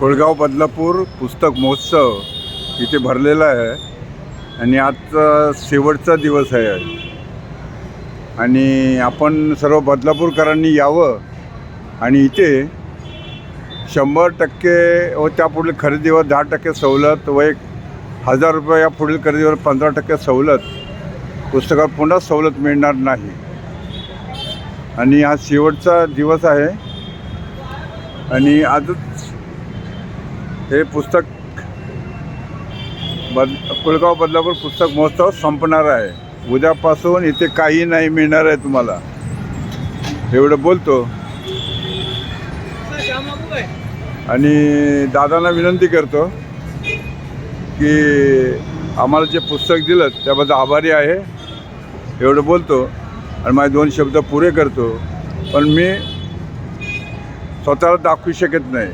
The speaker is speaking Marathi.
कोळगाव बदलापूर पुस्तक महोत्सव इथे भरलेला आहे आणि आजचा शेवटचा दिवस आहे आणि आपण सर्व बदलापूरकरांनी यावं आणि इथे 100% व त्यापुढील खरेदीवर 10% सवलत व 1000 रुपये या पुढील खरेदीवर 15% सवलत पुस्तकावर पुन्हा सवलत मिळणार नाही आणि हा शेवटचा दिवस आहे आणि आजच हे पुस्तक कोळगाव बदलापूर पुस्तक महोत्सव संपणार आहे. उद्यापासून इथे काही नाही मिळणार आहे तुम्हाला, एवढं बोलतो. आणि दादांना विनंती करतो की आम्हाला जे पुस्तक दिलं त्याबद्दल आभारी आहे, एवढं बोलतो आणि माझे 2 शब्द पुरे करतो. पण मी स्वतःला दाखवू शकत नाही.